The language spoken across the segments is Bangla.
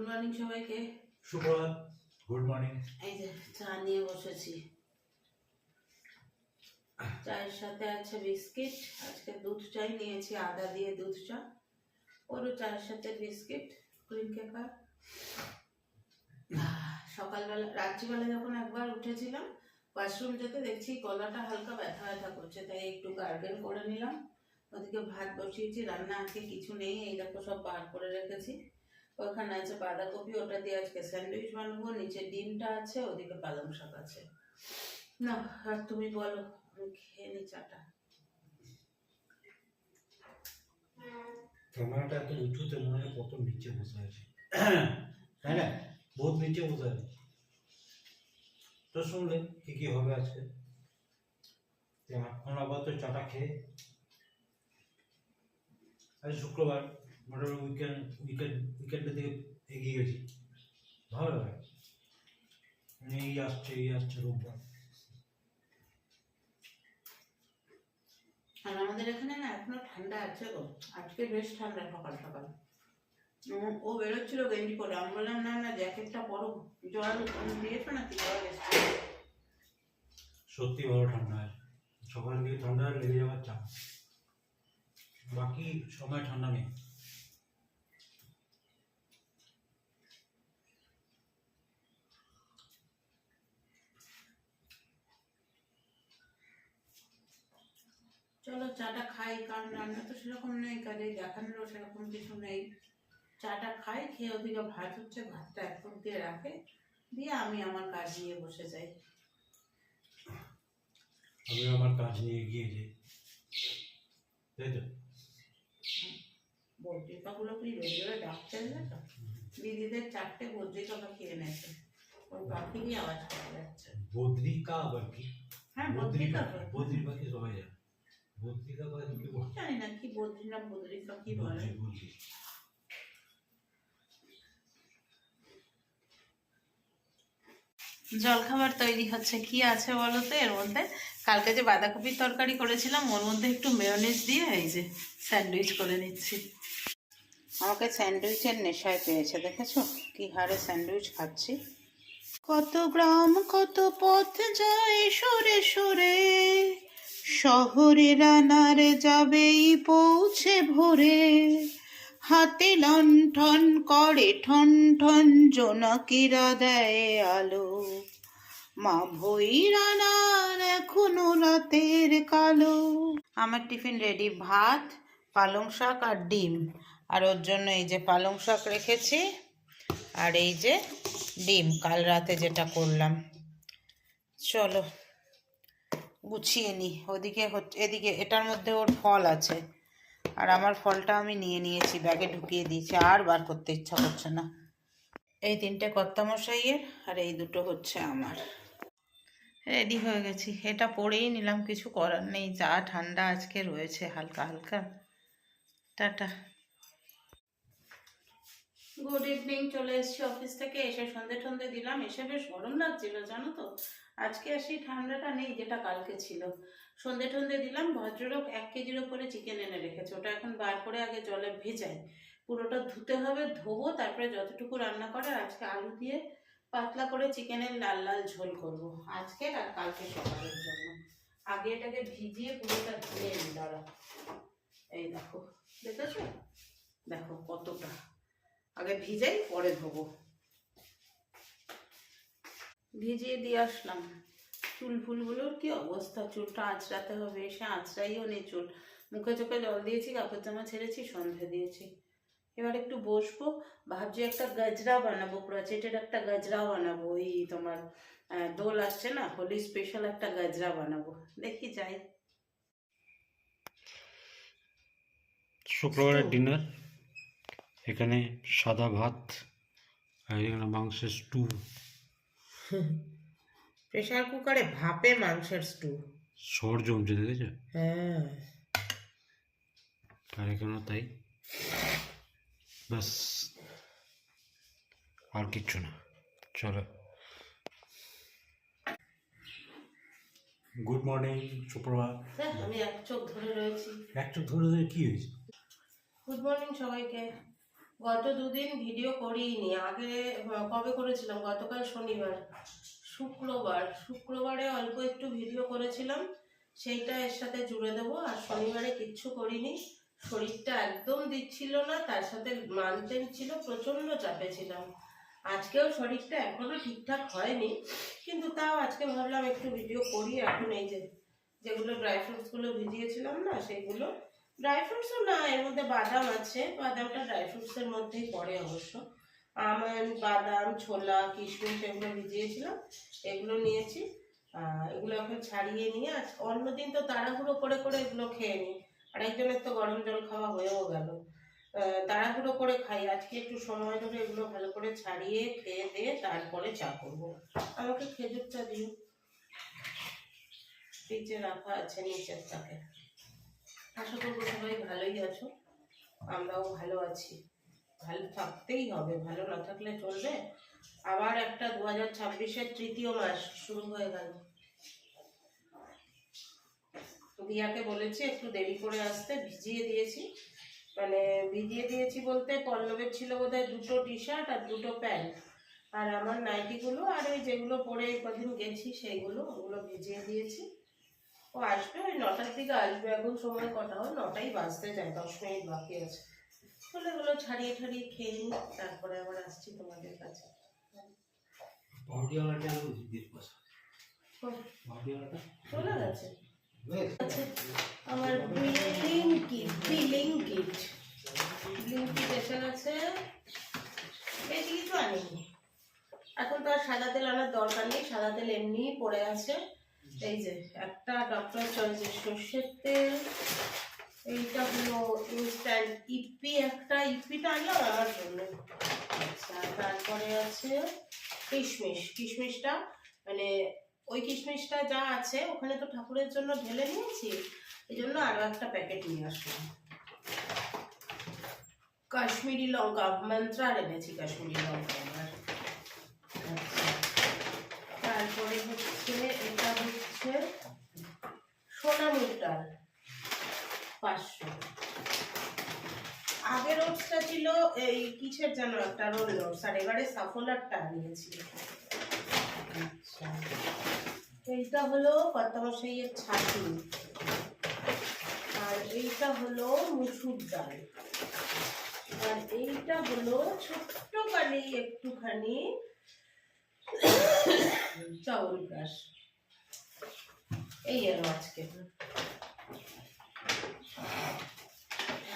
মর্নিং সবাইকে। সুপ্রভাত, গুড মর্নিং। এই যে চা নিয়ে বসেছি, চায়ের সাথে আছে বিস্কিট। আজকে দুধ চাই নিয়েছি, আদা দিয়ে দুধ চা। ওরও চায়ের সাথে বিস্কিট, ক্রিম কেকার। সকালবেলা রাত্রিবেলা যখন একবার উঠেছিলাম ওয়াশরুম যেতে, দেখছি গলাটা হালকা ব্যথা ব্যথা করছে, তাই একটু গার্গেল করে নিলাম। ওদিকে ভাত বসিয়েছি, রান্না আজকে কিছু নেই, এই দেখো সব বার করে রেখেছি। ওখানে আছে বাঁধাকপি, ওটা দিয়ে আজকে স্যান্ডউইচ বানাবো। নিচে ডিমটা আছে, ওদিকে পালং শাক আছে। না আর তুমি বলো, আমি খেয়ে নি চাটা। ক্যামেরাটা এত উঁচুতে মনে হয় কত নিচে বসে আছে, তাই না? বহুত নিচে বসে আছে। তো শুনলে কি কি হবে আজকে? এখন আবার তো চাটা খেয়ে, আজ শুক্রবার, মোটামুটি উইকেন্ডের দিকে এগিয়ে গেছি। ভালো লাগে, এই আসছে রোববার। আর আমাদের এখানে না এখনো ঠান্ডা আছে গো, আজকে বেশ ঠান্ডা সকাল সকাল। ও বেরোচ্ছিল গেঞ্জি পরে, আমি বললাম না না জ্যাকেটটা পরো। জল দিয়েছো নাকি? জল এসছে। সত্যি ভালো ঠান্ডা আছে, সকালের দিকে ঠান্ডা লেগে যাওয়ার চাপ, বাকি সময় ঠান্ডা নেই। চলো চাটা খাই, কারণ রান্না তো সেরকম নেই, কাজে দেখানোরও সেরকম কিছু নেই। চাটা খাই, খেয়ে ওদিকে ভাত হচ্ছে, ভাতটা এক ফুট দিয়ে রাখে, দিয়ে আমি আমার কাজ নিয়ে বসে যাই। আমি আমার কাজ নিয়ে এগিয়ে যাই, তাই তো? বদ্রিকাগুলো কি রোজ রোজ ডাকছে না তো? দিদিদের 4টে বদ্রিকা পাখি এনেছে, ওই পাখিরই আওয়াজ পাওয়া যাচ্ছে। বদ্রিকা আবার কি? হ্যাঁ বদ্রিকা, বদ্রি পাখি সবাই জানে, বদ্রিকা পাখি কি বলে? জানি না কি বদ্রি না বদ্রিকা কি বলে। জলখাবার তৈরি হচ্ছে, কি আছে বলো তো এর মধ্যে? কালকে যে বাঁধাকপির তরকারি করেছিলাম, ওর মধ্যে একটু মেয়োনিজ দিয়ে এই যে স্যান্ডউইচ করে নিচ্ছি। আমাকে স্যান্ডউইচের নেশায় পেয়েছে, দেখেছো কি হারে স্যান্ডউইচ খাচ্ছি। কত গ্রাম কত পথ যায় সরে সরে, শহরে রানার যাবেই পৌঁছে ভোরে। হাতে লণ্ঠন করে ঠন ঠন, জোনাকিরা দেয় আলো। মা ভই রানার এখনো রাতের কালো। আমার টিফিন রেডি, ভাত, পালং শাক আর ডিম। আর ওর জন্য এই যে পালং শাক রেখেছি, আর এই যে ডিম কাল রাতে যেটা করলাম। চলো গুছিয়ে নি। ওদিকে এদিকে এটার মধ্যে ওর ফল আছে, আর আমার ফলটা আমি নিয়ে নিয়েছি, ব্যাগে ঢুকিয়ে দিয়েছি, আর বার করতে ইচ্ছা করছে না। এই 3টে কর্তামশাইয়ের, আর এই 2টো হচ্ছে আমার। রেডি হয়ে গেছি, এটা পরেই নিলাম, কিছু করার নেই, যা ঠান্ডা আজকে রয়েছে হালকা হালকা। Tata, good evening. চলে এসেছি অফিস থেকে, এসে সন্ধে টন্ধে দিলাম, এসে বেশ গরম লাগছিল জানো তো। আজকে আর সেই ঠান্ডাটা নেই যেটা কালকে ছিল। সন্ধে টন্ধে দিলাম। ভদ্রলোক 1 কেজির ওপরে চিকেন এনে রেখেছে, ওটা এখন বার করে আগে জলে ভেজাই, পুরোটা ধুতে হবে, ধোবো, তারপরে যতটুকু রান্না করে। আজকে আলু দিয়ে পাতলা করে চিকেনের লাল লাল ঝোল করব, আজকে আর কালকে সকালের জন্য। আগে এটাকে ভিজিয়ে পুরোটা ধুয়ে নিই, দাঁড়া। এই দেখো, দেখেছো? দেখো কতটা, আগে ভিজাই পরে ধোবো। ভিজিয়ে দিয়ে আসলাম। চুল ফুলগুলোর কি অবস্থা, চুলটা আঁচড়াতে হবে, এসে আঁচড়াইও নেই চুল। মুখে চোখে জল দিয়েছি, কাপড় জামা ছেড়েছি, সন্ধে দিয়েছি। এবার একটু বসবো, ভাবছি একটা গাজরা বানাবো, ক্রচেটের একটা গাজরা বানাবো। ওই তোমার দোল আসছে না, হোলি স্পেশাল একটা গাজরা বানাবো, দেখি যাই। শুক্রবারের ডিনার, এখানে সাদা ভাত, আর এখানে মাংসের স্টু। প্রেশার কুকারে ভাপে মাংসের স্টু, সর জমছে দেখেছো? হ্যাঁ। আর এখানেও তাই, ব্যাস, আর কিচ্ছু না। চলো, গুড মর্নিং, সুপ্রভাত। আমি এক চোখ ধরে রয়েছি। এক চোখ ধরে ধরে কি হয়েছে? গুড মর্নিং সবাইকে। গত দুদিন ভিডিও করিনি। আগে কবে করেছিলাম? গতকাল শনিবার, শুক্রবারে অল্প একটু ভিডিও করেছিলাম, সেইটা এর সাথে জুড়ে দেবো। আর শনিবারে কিচ্ছু করিনি, শরীরটা একদম দিচ্ছিল না, তার সাথে মানতেন ছিল, প্রচন্ড চাপে ছিলাম। আজকেও শরীরটা এখনো ঠিকঠাক হয়নি, কিন্তু তাও আজকে ভাবলাম একটু ভিডিও করি। এখন এই যে যেগুলো ড্রাই ফ্রুটস গুলো ভিজিয়েছিলাম না, সেগুলো ড্রাই ফ্রুটসও না, এর মধ্যে বাদাম আছে, বাদামটা ড্রাই ফ্রুটসের মধ্যেই পড়ে অবশ্য। আমন্ড, বাদাম, ছোলা, কিশমিশ এগুলো ভিজিয়েছিলাম, এগুলো নিয়েছি। এগুলো এখন ছাড়িয়ে নিয়ে, আজ অন্যদিন তো তাড়াহুড়ো করে করে এগুলো খেয়ে নিই, আরেকজনের তো গরম জল খাওয়া হয়েও গেল, তাড়াহুড়ো করে খাই। আজকে একটু সময় ধরে এগুলো ভালো করে ছাড়িয়ে খেয়ে দিয়ে তারপরে চা করবো। আমাকে খেজুর চা দিও, ফ্রিজে রাখা আছে নিচের তাকে। আশা করবো সবাই ভালোই আছো, আমরাও ভালো আছি। ভালো থাকতেই হবে, ভালো না থাকলে চলবে? আবার একটা 2026-এর তৃতীয় মাস শুরু হয়ে গেল। দিয়াকে বলেছি একটু দেরি করে আসতে, ভিজিয়ে দিয়েছি। মানে ভিজিয়ে দিয়েছি বলতে, পল্লবের ছিল বোধহয় 2টো টি শার্ট আর 2টো প্যান্ট, আর আমার নাইটিগুলো আর ওই যেগুলো পরে কদিন গেছি সেইগুলো, ওগুলো ভিজিয়ে দিয়েছি। ও আসবে ওই 9টার দিকে আসবে। এখন সময় কটা হয়? 9টাই বাজতে যায়, 10 মিনিট বাকি আছে। তাহলে এগুলো ছাড়িয়ে ছাড়িয়ে খেয়ে নিই, তারপরে আবার আসছি তোমাদের কাছে। ভাটিওয়ালাটা দিয়ে পাস ও, ভাটিওয়ালাটা চলে গেছে। বেশ আচ্ছা, আমার ব্লিঙ্কিট এসে গেছে। বেশি কিছু আনিনি, এখন তো আর সাদা তেল আনার দরকার নেই, সাদা তেল এমনিই পড়ে আছে। এই যে একটা ডক্টর চয়েসের সর্ষের তেল, এইটা হলো ইনস্ট্যান্ট ইপি, একটা ইপিটা আনলাম আমার জন্য। আচ্ছা, তারপরে আছে কিশমিশটা, মানে ওই কিশমিশটা যা আছে ওখানে তো ঠাকুরের জন্য ঢেলে নিয়েছি, এই জন্য আরো একটা প্যাকেট নিয়ে আসলাম। কাশ্মীরি লঙ্কা, মন্ত্রার এনেছি কাশ্মীরি লঙ্কা আমার। আচ্ছা, তারপরে হচ্ছে এটা হচ্ছে সোনা মুগ ডাল 500। আগের ওটসটা ছিল এই কিসের যেন একটা রোল ওটস, আর এবারে সাফোলারটা নিয়েছি। আচ্ছা, এইটা হলো কর্তামশাইয়ের ছাতু, আর এইটা হলো মুসুর ডাল, আর এইটা হলো ছোট্ট কালি একটুখানি চাউল ব্রাশ। এই আর আজকে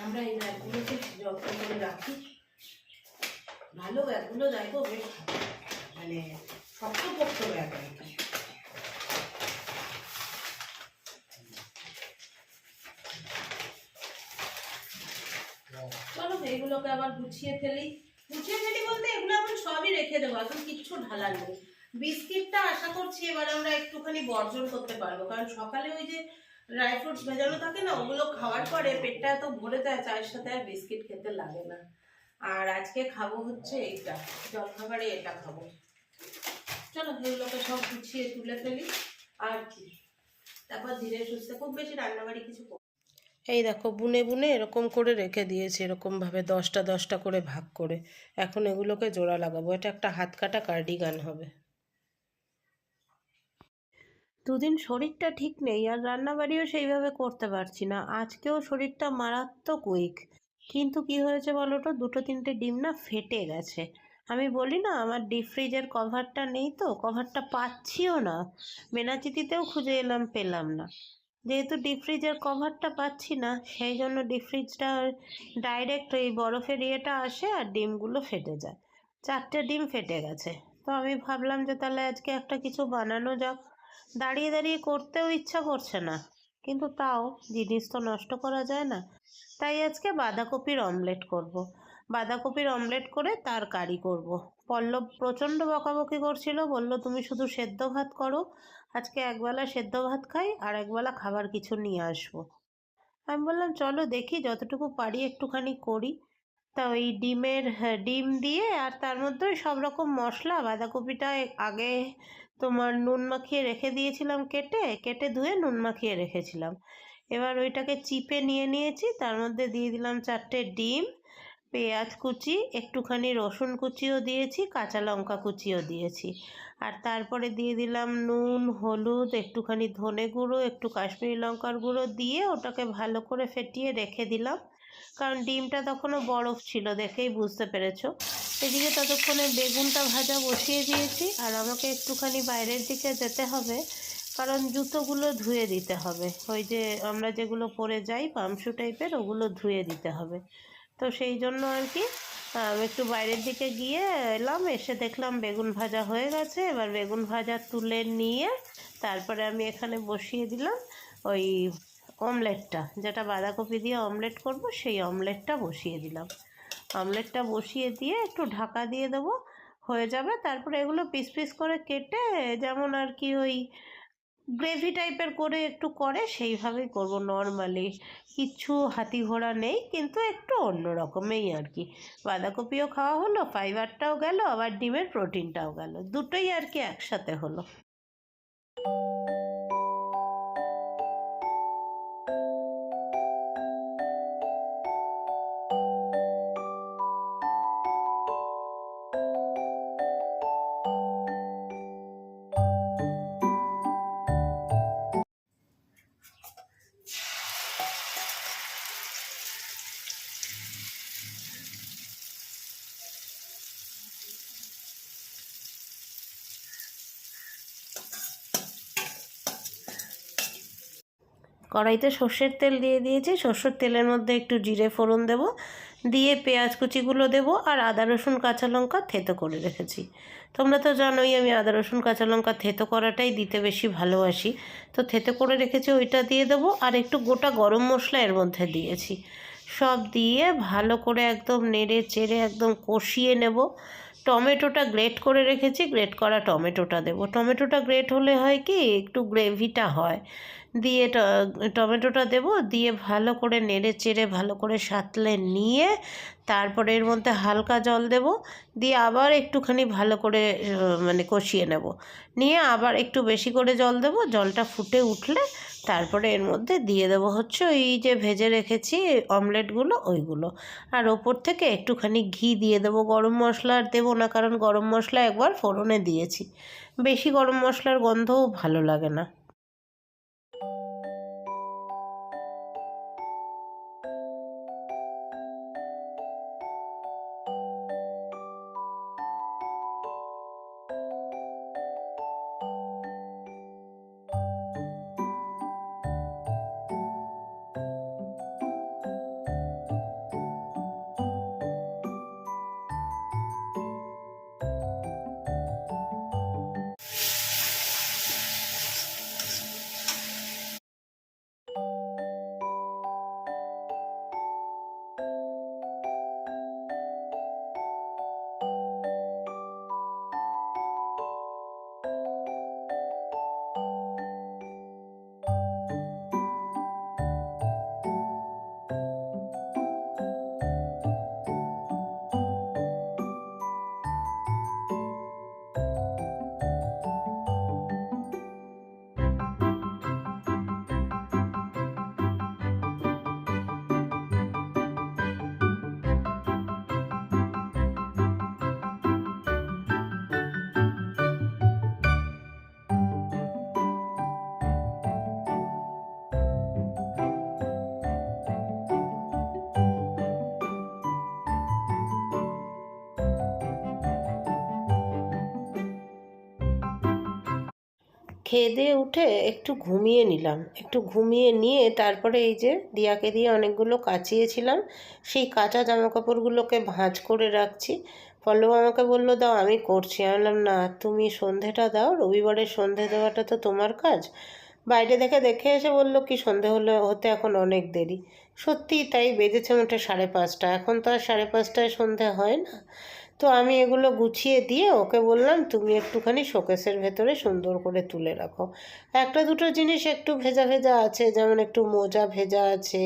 আমরা এই ব্যাগগুলোকে যত্ন করে রাখি, ভালো ব্যাগগুলো দেখো, বেশ মানে শক্তপোক্ত ব্যাগ আর কি। চলো এইগুলোকে আবার গুছিয়ে ফেলি বলতে এগুলো এখন সবই রেখে দেবো, এখন কিচ্ছু ঢালার নেই। বিস্কিটটা আশা করছি এবার আমরা একটুখানি বর্জন করতে পারবো, কারণ সকালে ওই যে ড্রাই ফ্রুটস ভেজানো থাকে না, ওগুলো খাওয়ার পরে পেটটা এত ভরে যায়, চায়ের সাথে আর বিস্কিট খেতে লাগে না। আর আজকে খাবো হচ্ছে এইটা, জলখাবারে এটা খাবো। চলো এগুলোকে সব গুছিয়ে তুলে ফেলি, আর কি তারপর ধীরে সুস্থে, খুব বেশি রান্নাবাড়ি কিছু। এই দেখো বুনে বুনে এরকম করে রেখে দিয়েছি, এরকমভাবে 10টা 10টা করে ভাগ করে। এখন এগুলোকে জোড়া লাগাবো, এটা একটা হাত কাটা কার্ডিগান হবে। দুদিন শরীরটা ঠিক নেই, আর রান্নাবাড়িও সেইভাবে করতে পারছি না। আজকেও শরীরটা মারাত্মক উইক, কিন্তু কি হয়েছে বলো তো, 2-3টে ডিম না ফেটে গেছে। আমি বলি না আমার ডিপ ফ্রিজের কভারটা নেই, তো কভারটা পাচ্ছিও না, মেনাচিতিতেও খুঁজে এলাম, পেলাম না। যেহেতু ডিপ ফ্রিজের কভারটা পাচ্ছি না, সেই জন্য ডিপ ফ্রিজটা ডাইরেক্ট এই বরফের ইয়েটা আসে আর ডিমগুলো ফেটে যায়। 4টে ডিম ফেটে গেছে। তো আমি ভাবলাম যে তাহলে আজকে একটা কিছু বানানো যাক। দাঁড়িয়ে দাঁড়িয়ে করতেও ইচ্ছা করছে না, কিন্তু তাও জিনিস তো নষ্ট করা যায় না। তাই আজকে বাঁধাকপির অমলেট করব। বাঁধাকপির অমলেট করে তার কারি করব। পল্লব প্রচণ্ড বকাবকি করছিল, বলল তুমি শুধু সেদ্ধ ভাত করো, আজকে একবেলা সেদ্ধ ভাত খাই আর একবেলা খাবার কিছু নিয়ে আসবো। আমি বললাম চলো দেখি যতটুকু পারি একটুখানি করি। তা ওই ডিম দিয়ে আর তার মধ্যে ওই সব রকম মশলা, বাঁধাকপিটা আগে তোমার নুন মাখিয়ে রেখে দিয়েছিলাম, কেটে কেটে ধুয়ে নুন মাখিয়ে রেখেছিলাম। এবার ওইটাকে চিপে নিয়ে নিয়েছি, তার মধ্যে দিয়ে দিলাম 4টে ডিম, পেঁয়াজ কুচি, একটুখানি রসুন কুচিও দিয়েছি, কাঁচা লঙ্কা কুচিও দিয়েছি। আর তারপরে দিয়ে দিলাম নুন, হলুদ, একটুখানি ধনে গুঁড়ো, একটু কাশ্মীরি লঙ্কার গুঁড়ো দিয়ে ওটাকে ভালো করে ফেটিয়ে রেখে দিলাম, কারণ ডিমটা তখনও বরফ ছিল, দেখেই বুঝতে পেরেছো। এদিকে ততক্ষণে বেগুনটা ভাজা বসিয়ে দিয়েছি। আর আমাকে একটুখানি বাইরের দিকে যেতে হবে, কারণ জুতোগুলো ধুয়ে দিতে হবে। ওই যে আমরা যেগুলো পরে যাই পামশু টাইপের, ওগুলো ধুয়ে দিতে হবে। তো সেই জন্য আর কি একটু বাইরের দিকে গিয়ে এলাম, এসে দেখলাম বেগুন ভাজা হয়ে গেছে। এবার বেগুন ভাজা তুলে নিয়ে তারপরে আমি এখানে বসিয়ে দিলাম ওই অমলেটটা, যেটা বাঁধাকপি দিয়ে অমলেট করব, সেই অমলেটটা বসিয়ে দিলাম। অমলেটটা বসিয়ে দিয়ে একটু ঢাকা দিয়ে দেবো, হয়ে যাবে। তারপরে এগুলো পিস পিস করে কেটে, যেমন আর কি ওই গ্রেভি টাইপের করে একটু করে, সেইভাবেই করব নর্মালি। কিচ্ছু হাতি ঘোড়া নেই, কিন্তু একটু অন্য রকমেই আর কি। বাঁধাকপিও খাওয়া হলো, ফাইবারটাও গেল, আবার ডিমের প্রোটিনটাও গেল, দুটোই আর কি একসাথে হলো। কড়াইতে সর্ষের তেল দিয়ে দিয়েছি, সর্ষের তেলের মধ্যে একটু জিরে ফোড়ন দেব, দিয়ে পেঁয়াজ কুচিগুলো দেব, আর আদা রসুন কাঁচা লঙ্কা থেতো করে রেখেছি। তোমরা তো জানোই আমি আদা রসুন কাঁচা লঙ্কা থেতো করাটাই দিতে বেশি ভালোবাসি, তো থেতো করে রেখেছি ওইটা দিয়ে দেবো। আর একটু গোটা গরম মশলা এর মধ্যে দিয়েছি। সব দিয়ে ভালো করে একদম নেড়ে চেড়ে একদম কষিয়ে নেব। টমেটোটা গ্রেট করে রেখেছি, গ্রেট করা টমেটোটা দেবো। টমেটোটা গ্রেট হলে হয় কি, একটু গ্রেভিটা হয়। দিয়ে টমেটোটা দেব, দিয়ে ভালো করে নেড়ে চেড়ে ভালো করে সাঁতলে নিয়ে তারপরে এর মধ্যে হালকা জল দেব, দিয়ে আবার একটুখানি ভালো করে মানে কষিয়ে নেব। নিয়ে আবার একটু বেশি করে জল দেব, জলটা ফুটে উঠলে তারপরে এর মধ্যে দিয়ে দেবো হচ্ছে ওই যে ভেজে রেখেছি অমলেটগুলো, ওইগুলো। আর ওপর থেকে একটুখানি ঘি দিয়ে দেবো। গরম মশলা আর দেবো না, কারণ গরম মশলা একবার ফোড়নে দিয়েছি, বেশি গরম মশলার গন্ধও ভালো লাগে না। খেয়ে দিয়ে উঠে একটু ঘুমিয়ে নিলাম। একটু ঘুমিয়ে নিয়ে তারপরে এই যে দিয়াকে দিয়ে অনেকগুলো কাচিয়েছিলাম, সেই কাঁচা জামাকাপড়গুলোকে ভাঁজ করে রাখছি। পল্লব আমাকে বললো দাও, আমি করছি। আমি বললাম না, তুমি সন্ধেটা দাও, রবিবারের সন্ধে দেওয়াটা তো তোমার কাজ। বাইরে দেখে এসে বললো কি সন্ধে হতে এখন অনেক দেরি। সত্যিই তাই, বেজেছে মোটে 5:30। এখন তো আর 5:30টায় সন্ধে হয় না। তো আমি এগুলো গুছিয়ে দিয়ে ওকে বললাম তুমি একটুখানি শোকেসের ভেতরে সুন্দর করে তুলে রাখো। একটা দুটো জিনিস একটু ভেজা ভেজা আছে, যেমন একটু মোজা ভেজা আছে,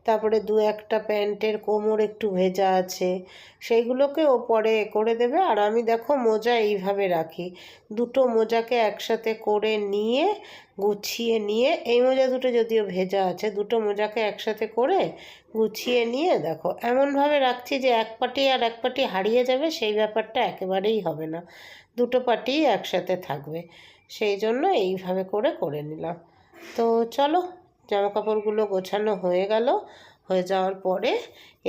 তারপরে দু একটা প্যান্টের কোমর একটু ভেজা আছে, সেইগুলোকে ও পরে করে দেবে। আর আমি দেখো মোজা এইভাবে রাখি, দুটো মোজাকে একসাথে করে নিয়ে গুছিয়ে নিয়ে, এই মোজা দুটো যদিও ভেজা আছে, দুটো মোজাকে একসাথে করে গুছিয়ে নিয়ে দেখো এমনভাবে রাখছি যে এক পাটি আর এক পাটি হারিয়ে যাবে, সেই ব্যাপারটা একেবারেই হবে না, দুটো পাটিই একসাথে থাকবে। সেই জন্য এইভাবে করে করে নিলাম। তো চলো, জামা কাপড়গুলো গোছানো হয়ে গেল। হয়ে যাওয়ার পরে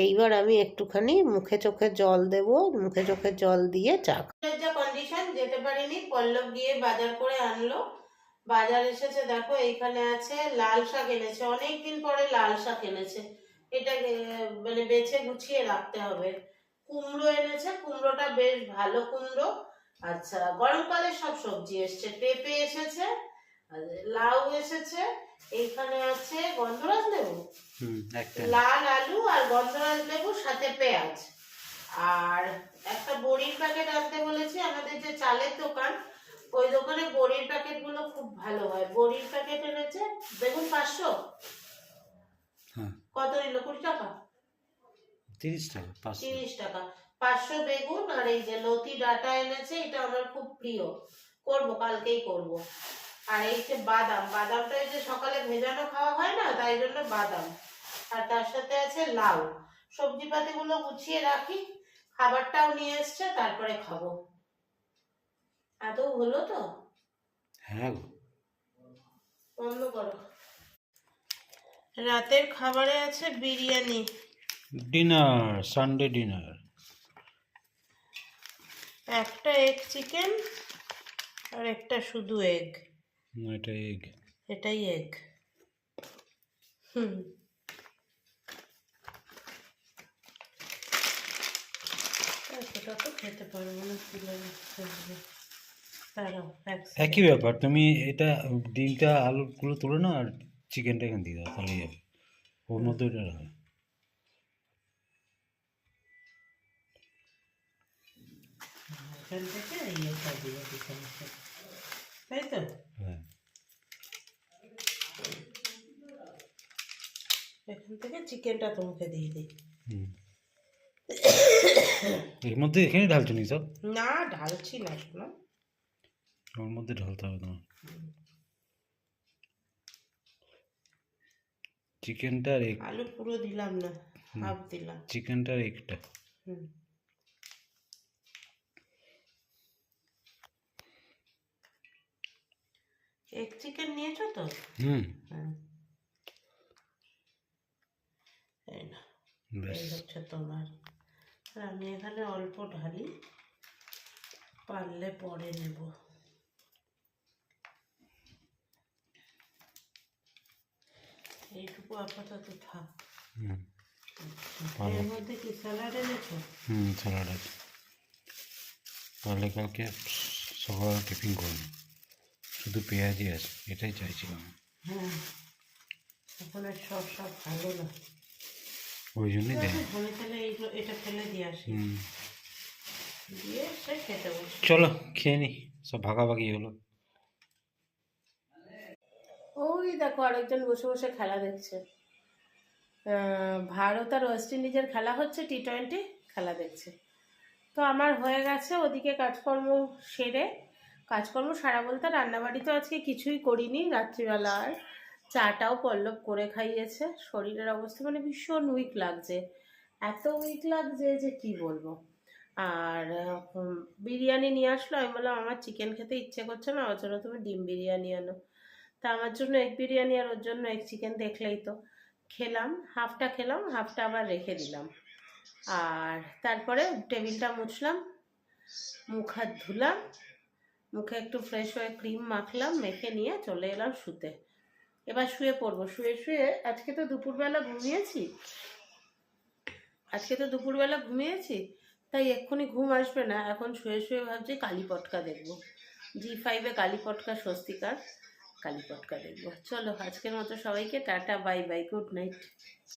এইবার আমি একটুখানি মুখে চোখে জল দেব, মুখে চোখে জল দিয়ে চা। যা কন্ডিশন, যেতে পারিনি, পল্লব গিয়ে বাজার করে আনলো। বাজার এসেছে দেখো, এইখানে আছে লাল শাক এনেছে, অনেকদিন পরে লাল শাক এনেছে, এটা মানে বেছে গুছিয়ে রাখতে হবে। কুমড়ো এনেছে, কুমড়োটা বেশ ভালো কুমড়ো। আচ্ছা, গরমকালে সব সবজি এসছে, পেঁপে এসেছে, লাউ এসেছে, এইখানে আছে গন্ধরাজ লেবু, লাল আলু আর গন্ধরাজ লেবু, সাথে পেঁয়াজ। আর একটা বড়ির প্যাকেট আনতে বলেছি, আমাদের যে চালের দোকান, ওই দোকানে বড়ির প্যাকেট গুলো খুব ভালো হয়। বড়ির প্যাকেট এনেছে। বেগুন 500, কত নিল? 20 টাকা, 30 টাকা, 30 টাকা 500 বেগুন। আর এই যে লতি ডাটা এনেছে, এটা আমার খুব প্রিয়, করব, কালকেই করব। আর এই যে বাদাম, বাদামটা এই যে সকালে ভেজানো খাওয়া হয় না, তাই জন্য বাদাম। আর তার সাথে আছে লাউ। সবজিপাতিগুলো গুছিয়ে রাখি, খাবারটাও নিয়ে এসছে, তারপরে খাবো। আদৌ হলো তো? হ্যাঁ, বন্ধ করো। রাতের খাবারে আছে বিরিয়ানি, ডিনার, সানডে ডিনার। একটা এগ চিকেন আর একটা শুধু এগ। এটা এগ, এটাই এগ। এতটা তো খেতে পারবো না, একই ব্যাপার। তুমি এটা ডিমটা আলুগুলো তুলে নাও আর চিকেনটা এখানে দিয়ে দাও, তাহলেই হবে। ওর মধ্যে ওটা হয়। এখান থেকে ইয়েটা দিয়ে দিতে হবে, তাই তো? হ্যাঁ, এখান থেকে চিকেনটা তোমাকে দিয়ে দিই। এর মধ্যে এখানে ঢালছো নি সব? না, ঢালছি না, শোনো, ওর মধ্যে ঢালতে হবে তোমার। চিকেনটা আর এগ, আলু পুরো দিলাম না, হাফ দিলাম। চিকেনটা আর এগটা। এগ চিকেন নিয়েছো তো? হ্যাঁ, এই না, এই হচ্ছে তোমার। আমি এখানে অল্প ঢালি, পারলে পরে নেব। এইটুকু আপাতত থাক। এর মধ্যে কি স্যালাড এনেছো? স্যালাড আছে, তাহলে কালকে সকালে টিফিন করবো। শুধু পেঁয়াজই আছে, এটাই চাইছিলাম। হ্যাঁ, এখন আর সব ভালো না, ওই জন্যই দেয়। আমি তাহলে এটা ফেলে দিয়ে আসি, দিয়ে সে খেতে বসে। চলো খেয়ে নি, সব ভাগাভাগি হলো। ওই দেখো আরেকজন বসে বসে খেলা দেখছে। ভারত আর ওয়েস্ট ইন্ডিজের খেলা হচ্ছে, টি-20 খেলা দেখছে। তো আমার হয়ে গেছে ওদিকে কাজকর্ম সেরে। কাজকর্ম সারা বলতে, রান্নাবাড়ি তো আজকে কিছুই করিনি, রাত্রিবেলা আর চাটাও পল্লব করে খাইয়েছে। শরীরের অবস্থা মানে ভীষণ উইক লাগছে, এত উইক লাগছে যে কি বলবো। আর বিরিয়ানি নিয়ে আসলো, আমি বললাম আমার চিকেন খেতে ইচ্ছে করছে না, ওর জন্য তুমি ডিম বিরিয়ানি আনো। তা আমার জন্য এগ বিরিয়ানি আর ওর জন্য এগ চিকেন, দেখলেই তো। খেলাম, হাফটা খেলাম, হাফটা আবার রেখে দিলাম। আর তারপরে টেবিলটা মুছলাম, মুখ হাত ধুলাম, মুখে একটু ফ্রেশ হয়ে ক্রিম মাখলাম, মেখে নিয়ে চলে এলাম শুতে। এবার শুয়ে পড়বো। শুয়ে শুয়ে আজকে তো দুপুরবেলা ঘুমিয়েছি, তাই এক্ষুনি ঘুম আসবে না। এখন শুয়ে শুয়ে ভাবছি কালীপটকা দেখবো, জি5-এ কালীপটকা, স্বস্তিকার কালীপটকা দেখবো। চলো, আজকের মতো সবাইকে tata, bye bye, good night.